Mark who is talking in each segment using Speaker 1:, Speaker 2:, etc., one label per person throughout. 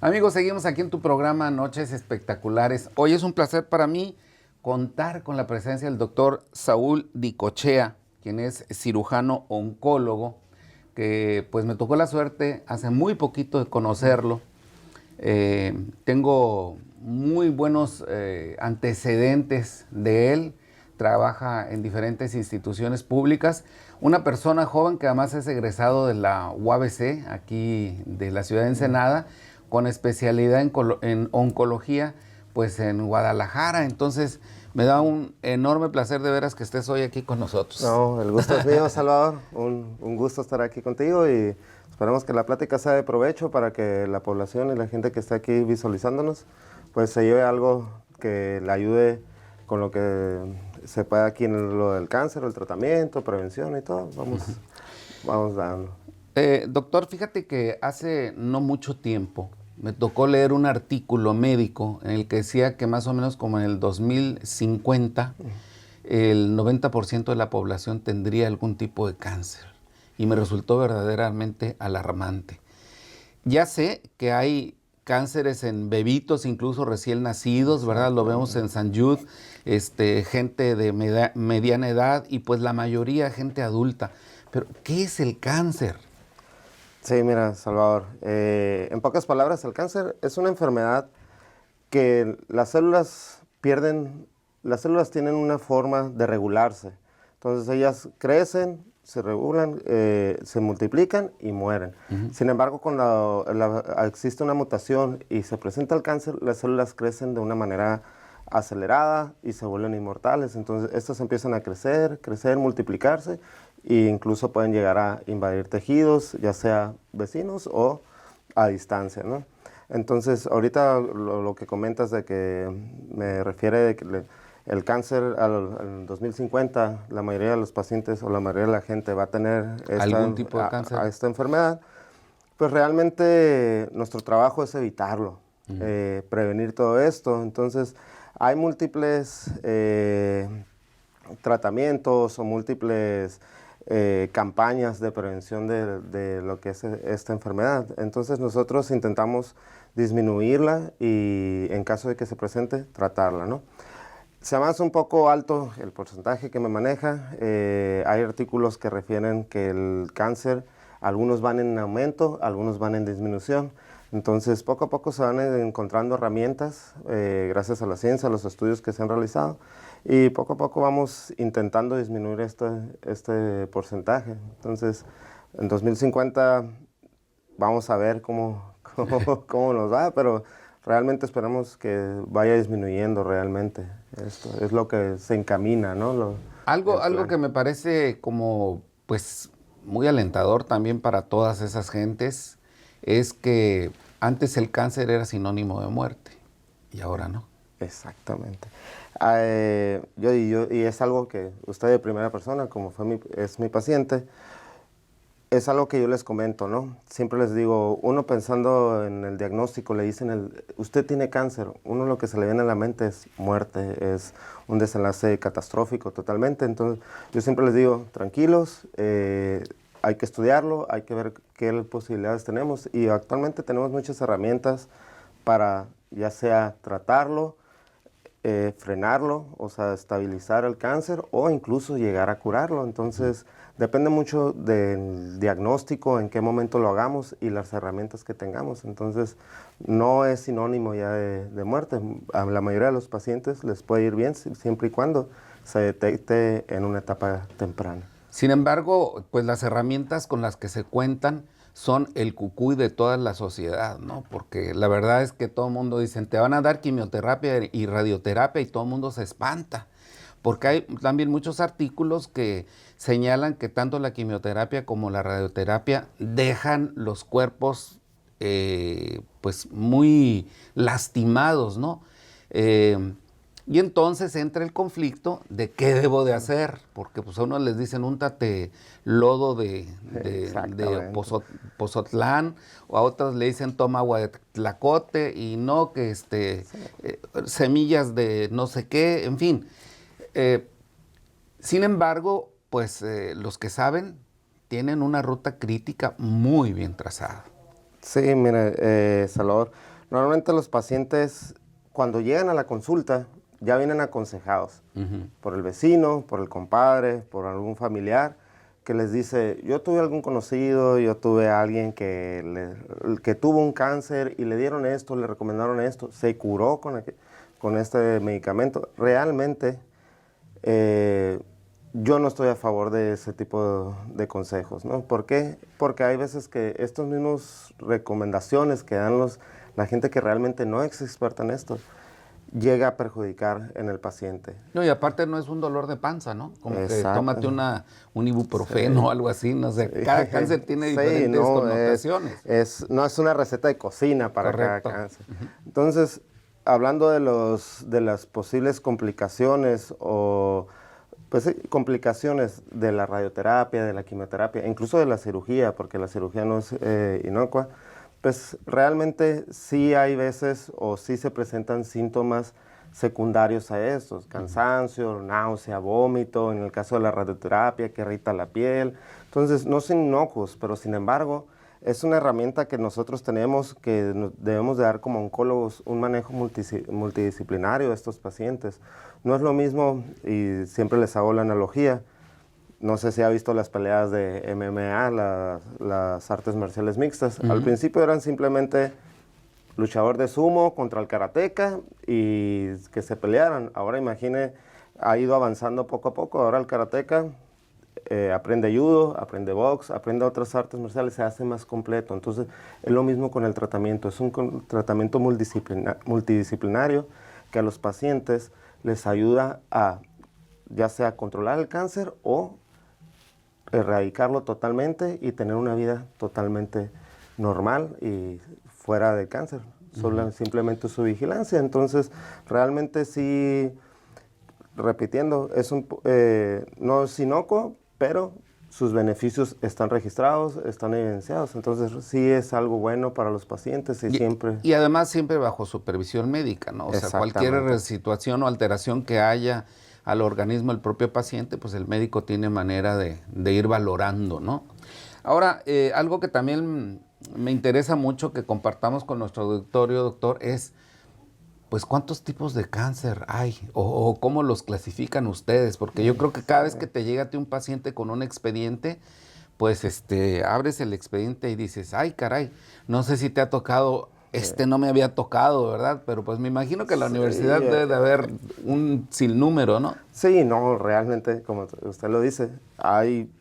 Speaker 1: Amigos, seguimos aquí en tu programa Noches Espectaculares. Hoy es un placer para mí contar con la presencia del doctor Saúl Dicochea, quien es cirujano oncólogo, que pues me tocó la suerte hace muy poquito de conocerlo. Tengo muy buenos antecedentes de él. Trabaja en diferentes instituciones públicas. Una persona joven que además es egresado de la UABC, aquí de la ciudad de Ensenada, con especialidad en oncología, pues en Guadalajara. Entonces, me da un enorme placer de veras que estés hoy aquí con nosotros.
Speaker 2: No, el gusto es mío, Salvador. Un gusto estar aquí contigo y esperamos que la plática sea de provecho para que la población y la gente que está aquí visualizándonos, pues se lleve algo que le ayude con lo que se pueda aquí en lo del cáncer, el tratamiento, prevención y todo. Vamos dando.
Speaker 1: Doctor, fíjate que hace no mucho tiempo me tocó leer un artículo médico en el que decía que más o menos como en el 2050 el 90% de la población tendría algún tipo de cáncer y me resultó verdaderamente alarmante. Ya sé que hay cánceres en bebitos, incluso recién nacidos, ¿verdad? Lo vemos en San Jude, gente de mediana edad y pues la mayoría gente adulta. Pero, ¿qué es el cáncer?
Speaker 2: Sí, mira, Salvador, en pocas palabras, el cáncer es una enfermedad que las células tienen una forma de regularse. Entonces ellas crecen, se regulan, se multiplican y mueren. Sin embargo, cuando existe una mutación y se presenta el cáncer, las células crecen de una manera acelerada y se vuelven inmortales. Entonces estas empiezan a crecer, multiplicarse e incluso pueden llegar a invadir tejidos, ya sea vecinos o a distancia, ¿no? Entonces, ahorita lo que comentas de que me refiere de que el cáncer al 2050, la mayoría de los pacientes o la mayoría de la gente va a tener
Speaker 1: ¿Algún tipo de cáncer?
Speaker 2: esta enfermedad, pues realmente nuestro trabajo es evitarlo, prevenir todo esto. Entonces, hay múltiples tratamientos o múltiples campañas de prevención de lo que es esta enfermedad. Entonces nosotros intentamos disminuirla y en caso de que se presente, tratarla, ¿no? Se me hace un poco alto el porcentaje que me maneja. Hay artículos que refieren que el cáncer, algunos van en aumento, algunos van en disminución. Entonces poco a poco se van encontrando herramientas, gracias a la ciencia, a los estudios que se han realizado, y poco a poco vamos intentando disminuir este porcentaje. Entonces, en 2050 vamos a ver cómo nos va, pero realmente esperamos que vaya disminuyendo realmente. Esto es lo que se encamina, ¿no?
Speaker 1: Algo que me parece como, pues, muy alentador también para todas esas gentes es que antes el cáncer era sinónimo de muerte y ahora no.
Speaker 2: Exactamente. Y es algo que usted de primera persona, como es mi paciente, es algo que yo les comento, ¿no? Siempre les digo, uno pensando en el diagnóstico, le dicen, usted tiene cáncer, uno lo que se le viene a la mente es muerte, es un desenlace catastrófico totalmente. Entonces, yo siempre les digo, tranquilos, hay que estudiarlo, hay que ver qué posibilidades tenemos, y actualmente tenemos muchas herramientas para ya sea tratarlo, frenarlo, o sea, estabilizar el cáncer o incluso llegar a curarlo. Entonces, depende mucho del diagnóstico, en qué momento lo hagamos y las herramientas que tengamos. Entonces, no es sinónimo ya de muerte. A la mayoría de los pacientes les puede ir bien siempre y cuando se detecte en una etapa temprana.
Speaker 1: Sin embargo, pues las herramientas con las que se cuentan son el cucuy de toda la sociedad, ¿no? Porque la verdad es que todo el mundo dice, te van a dar quimioterapia y radioterapia y todo el mundo se espanta. Porque hay también muchos artículos que señalan que tanto la quimioterapia como la radioterapia dejan los cuerpos pues muy lastimados, ¿no? Y entonces entra el conflicto de qué debo de hacer, porque pues a unos les dicen úntate lodo de Pozotlán, o a otros le dicen toma agua de Tlacote y no que semillas de no sé qué, en fin. Sin embargo, pues los que saben tienen una ruta crítica muy bien trazada.
Speaker 2: Sí, mire, Salvador, Normalmente los pacientes, cuando llegan a la consulta, ya vienen aconsejados por el vecino, por el compadre, por algún familiar, que les dice, yo tuve algún conocido, yo tuve a alguien que tuvo un cáncer y le dieron esto, le recomendaron esto, se curó con este medicamento. Realmente, yo no estoy a favor de ese tipo de consejos, ¿no? ¿Por qué? Porque hay veces que estas mismas recomendaciones que dan la gente que realmente no es experta en esto, llega a perjudicar en el paciente.
Speaker 1: No, y aparte no es un dolor de panza, ¿no? Como
Speaker 2: Exacto.
Speaker 1: que tómate un ibuprofeno o algo así, no sé.
Speaker 2: Sí.
Speaker 1: Cada cáncer tiene diferentes connotaciones.
Speaker 2: No es una receta de cocina para
Speaker 1: Correcto.
Speaker 2: cada cáncer. Entonces, hablando de las posibles complicaciones o pues sí, complicaciones de la radioterapia, de la quimioterapia, incluso de la cirugía, porque la cirugía no es inocua, pues realmente sí hay veces o sí se presentan síntomas secundarios a estos, cansancio, náusea, vómito, en el caso de la radioterapia que irrita la piel. Entonces no son inocuos, pero sin embargo es una herramienta que nosotros tenemos que debemos de dar como oncólogos un manejo multidisciplinario a estos pacientes. No es lo mismo, y siempre les hago la analogía, no sé si ha visto las peleas de MMA, las artes marciales mixtas. Al principio eran simplemente luchador de sumo contra el karateca y que se pelearan. Ahora imagine, ha ido avanzando poco a poco. Ahora el karateca aprende judo, aprende box, aprende otras artes marciales, se hace más completo. Entonces es lo mismo con el tratamiento. Es un tratamiento multidisciplinario que a los pacientes les ayuda a ya sea controlar el cáncer o erradicarlo totalmente y tener una vida totalmente normal y fuera del cáncer, simplemente su vigilancia. Entonces, realmente sí, repitiendo, no es inocuo, pero sus beneficios están registrados, están evidenciados. Entonces, sí es algo bueno para los pacientes y siempre...
Speaker 1: Y además siempre bajo supervisión médica, ¿no? O sea, cualquier situación o alteración que haya al organismo del propio paciente, pues el médico tiene manera de ir valorando, ¿no? Ahora, algo que también me interesa mucho que compartamos con nuestro auditorio, doctor, es, pues, ¿cuántos tipos de cáncer hay? O ¿cómo los clasifican ustedes? Porque yo creo que cada vez que te llega a ti un paciente con un expediente, pues, abres el expediente y dices, ay, caray, no sé si te ha tocado... no me había tocado, ¿verdad? Pero pues me imagino que en la universidad debe de haber un sinnúmero, ¿no?
Speaker 2: Sí, no, realmente, como usted lo dice, hay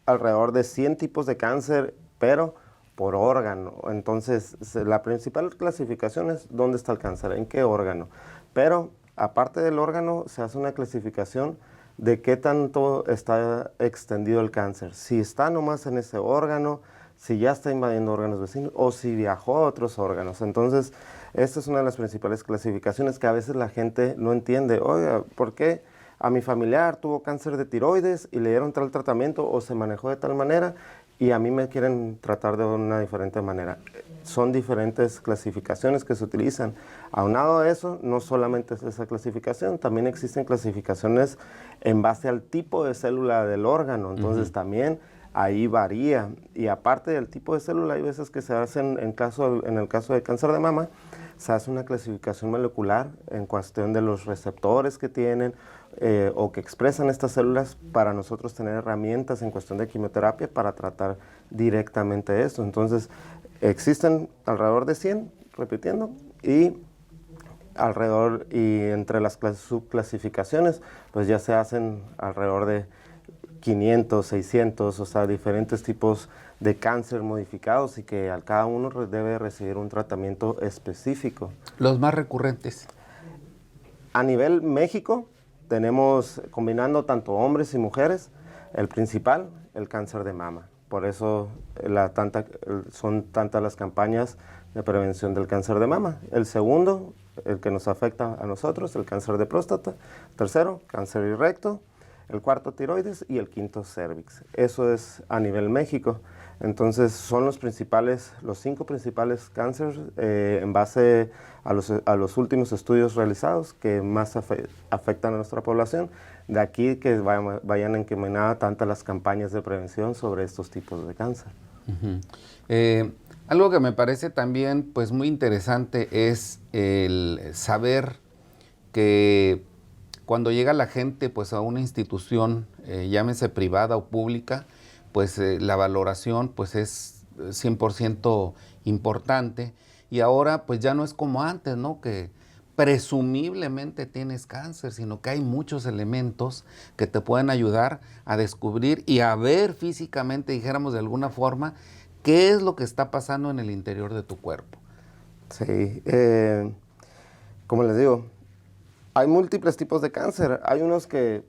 Speaker 2: alrededor de 100 tipos de cáncer, pero por órgano. Entonces, la principal clasificación es dónde está el cáncer, en qué órgano. Pero, aparte del órgano, se hace una clasificación de qué tanto está extendido el cáncer. Si está nomás en ese órgano, si ya está invadiendo órganos vecinos o si viajó a otros órganos. Entonces, esta es una de las principales clasificaciones que a veces la gente no entiende. Oiga, ¿por qué a mi familiar tuvo cáncer de tiroides y le dieron tal tratamiento o se manejó de tal manera y a mí me quieren tratar de una diferente manera? Son diferentes clasificaciones que se utilizan. Aunado a eso, no solamente es esa clasificación, también existen clasificaciones en base al tipo de célula del órgano. Entonces, también ahí varía. Y aparte del tipo de célula, hay veces que se hacen, en el caso de cáncer de mama, se hace una clasificación molecular en cuestión de los receptores que tienen o que expresan estas células para nosotros tener herramientas en cuestión de quimioterapia para tratar directamente esto. Entonces, existen alrededor de 100, repitiendo, y entre las subclasificaciones, pues ya se hacen alrededor de 500, 600, o sea, diferentes tipos de cáncer modificados y que cada uno debe recibir un tratamiento específico.
Speaker 1: Los más recurrentes.
Speaker 2: A nivel México, tenemos, combinando tanto hombres y mujeres, el principal, el cáncer de mama. Por eso son tantas las campañas de prevención del cáncer de mama. El segundo, el que nos afecta a nosotros, el cáncer de próstata. Tercero, cáncer de recto. El cuarto, tiroides, y el quinto, cérvix. Eso es a nivel México. Entonces, son los 5 principales cánceres en base a los últimos estudios realizados que más afectan a nuestra población. De aquí que vayan encaminadas tantas las campañas de prevención sobre estos tipos de cáncer.
Speaker 1: Algo que me parece también pues muy interesante es el saber que cuando llega la gente pues a una institución, llámese privada o pública, pues la valoración pues es 100% importante, y ahora pues ya no es como antes, ¿no? Que presumiblemente tienes cáncer, sino que hay muchos elementos que te pueden ayudar a descubrir y a ver físicamente, dijéramos de alguna forma, qué es lo que está pasando en el interior de tu cuerpo.
Speaker 2: Sí, como les digo, hay múltiples tipos de cáncer. Hay unos que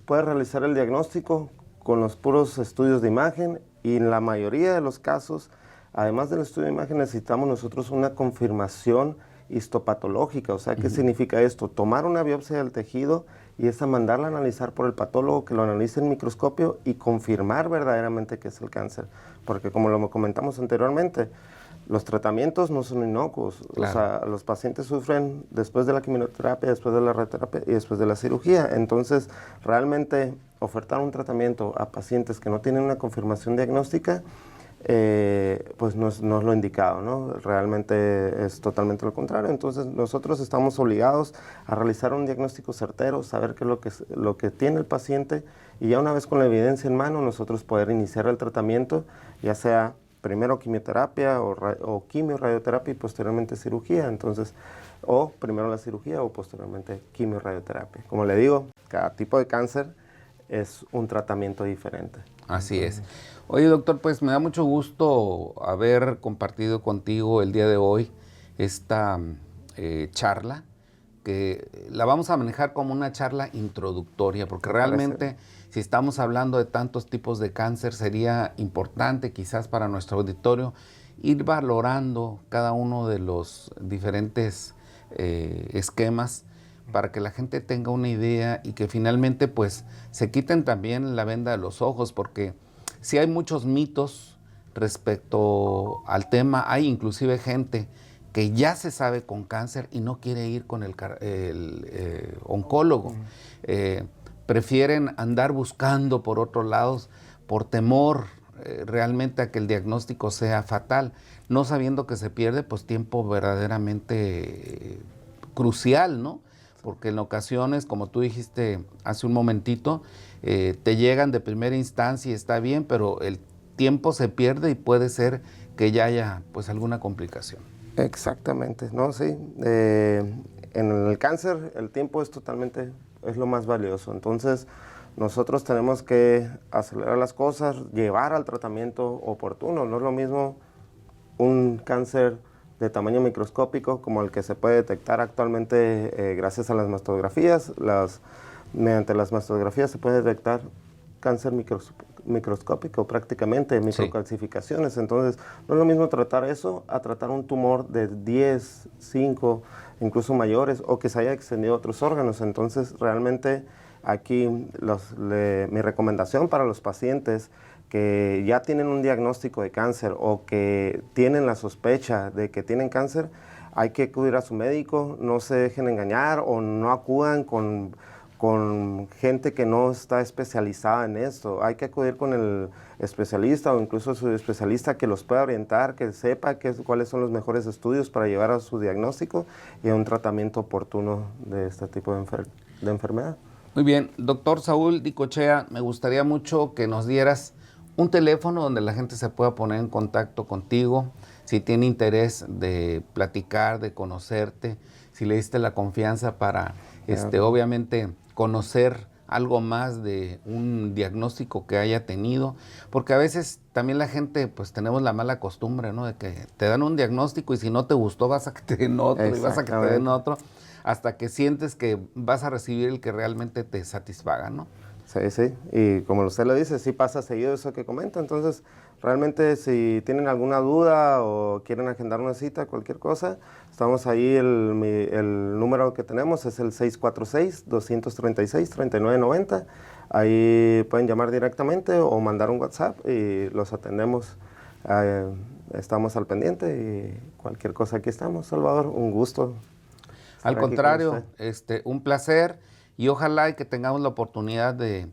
Speaker 2: puedes realizar el diagnóstico con los puros estudios de imagen, y en la mayoría de los casos, además del estudio de imagen, necesitamos nosotros una confirmación histopatológica. O sea, ¿qué significa esto? Tomar una biopsia del tejido y esa mandarla a analizar por el patólogo, que lo analice en microscopio y confirmar verdaderamente que es el cáncer. Porque como lo comentamos anteriormente, los tratamientos no son inocuos.
Speaker 1: Claro.
Speaker 2: O sea, los pacientes sufren después de la quimioterapia, después de la radioterapia y después de la cirugía. Entonces, realmente ofertar un tratamiento a pacientes que no tienen una confirmación diagnóstica, pues no es lo indicado, ¿no? Realmente es totalmente lo contrario. Entonces, nosotros estamos obligados a realizar un diagnóstico certero, saber qué es lo que tiene el paciente, y ya una vez con la evidencia en mano, nosotros poder iniciar el tratamiento, ya sea primero quimioterapia o quimio-radioterapia y posteriormente cirugía. Entonces, o primero la cirugía o posteriormente quimio-radioterapia. Como le digo, cada tipo de cáncer es un tratamiento diferente.
Speaker 1: Así es. Oye, doctor, pues me da mucho gusto haber compartido contigo el día de hoy esta charla, que la vamos a manejar como una charla introductoria, porque realmente si estamos hablando de tantos tipos de cáncer, sería importante quizás para nuestro auditorio ir valorando cada uno de los diferentes esquemas, para que la gente tenga una idea y que finalmente pues se quiten también la venda de los ojos, porque sí hay muchos mitos respecto al tema. Hay inclusive gente que ya se sabe con cáncer y no quiere ir con el oncólogo. Prefieren andar buscando por otros lados por temor realmente a que el diagnóstico sea fatal, no sabiendo que se pierde pues tiempo verdaderamente crucial, ¿no? Porque en ocasiones, como tú dijiste hace un momentito, te llegan de primera instancia y está bien, pero el tiempo se pierde y puede ser que ya haya pues alguna complicación.
Speaker 2: Exactamente, no, sí. En el cáncer el tiempo es lo más valioso. Entonces nosotros tenemos que acelerar las cosas, llevar al tratamiento oportuno. No es lo mismo un cáncer de tamaño microscópico como el que se puede detectar actualmente gracias a las mastografías. Mediante las mastografías se puede detectar cáncer microscópico prácticamente, microcalcificaciones. Sí. Entonces, no es lo mismo tratar eso a tratar un tumor de 10, 5, incluso mayores, o que se haya extendido a otros órganos. Entonces, realmente aquí mi recomendación para los pacientes que ya tienen un diagnóstico de cáncer o que tienen la sospecha de que tienen cáncer, hay que acudir a su médico, no se dejen engañar o no acudan con gente que no está especializada en esto. Hay que acudir con el especialista o incluso su especialista que los pueda orientar, que sepa cuáles son los mejores estudios para llevar a su diagnóstico y a un tratamiento oportuno de este tipo de enfermedad.
Speaker 1: Muy bien, doctor Saúl Dicochea, me gustaría mucho que nos dieras un teléfono donde la gente se pueda poner en contacto contigo, si tiene interés de platicar, de conocerte, si le diste la confianza para, obviamente, conocer algo más de un diagnóstico que haya tenido, porque a veces también la gente, pues tenemos la mala costumbre, ¿no? De que te dan un diagnóstico y si no te gustó vas a que te den otro y vas a que te den otro, hasta que sientes que vas a recibir el que realmente te satisfaga, ¿no?
Speaker 2: Sí, sí, y como usted lo dice, sí pasa seguido eso que comenta. Entonces, realmente si tienen alguna duda o quieren agendar una cita, cualquier cosa, estamos ahí, el número que tenemos es el 646-236-3990. Ahí pueden llamar directamente o mandar un WhatsApp y los atendemos. Estamos al pendiente y cualquier cosa aquí estamos. Salvador, un gusto.
Speaker 1: Al contrario, un placer, y ojalá y que tengamos la oportunidad de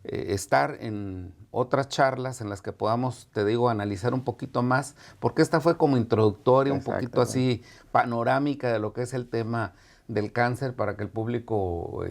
Speaker 1: estar en otras charlas en las que podamos, te digo, analizar un poquito más, porque esta fue como introductoria, un poquito así panorámica de lo que es el tema del cáncer para que el público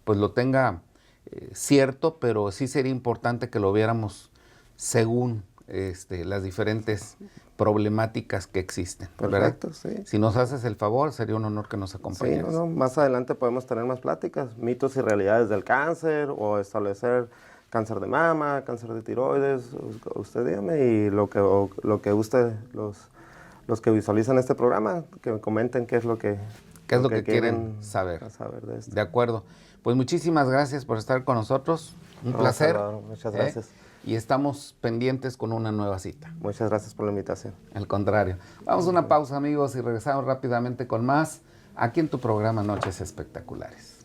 Speaker 1: pues lo tenga cierto, pero sí sería importante que lo viéramos según las diferentes problemáticas que existen.
Speaker 2: Perfecto,
Speaker 1: ¿verdad?
Speaker 2: sí.
Speaker 1: Si nos haces el favor, sería un honor que nos acompañes.
Speaker 2: Sí, más adelante podemos tener más pláticas, mitos y realidades del cáncer, o establecer cáncer de mama, cáncer de tiroides, usted dígame, y lo que usted, los que visualizan este programa, que me comenten qué es lo que
Speaker 1: quieren saber.
Speaker 2: De esto.
Speaker 1: De acuerdo. Pues muchísimas gracias por estar con nosotros. Un placer.
Speaker 2: Salvador, muchas gracias.
Speaker 1: Y estamos pendientes con una nueva cita.
Speaker 2: Muchas gracias por la invitación.
Speaker 1: Al contrario. Vamos a una pausa, amigos, y regresamos rápidamente con más aquí en tu programa Noches Espectaculares.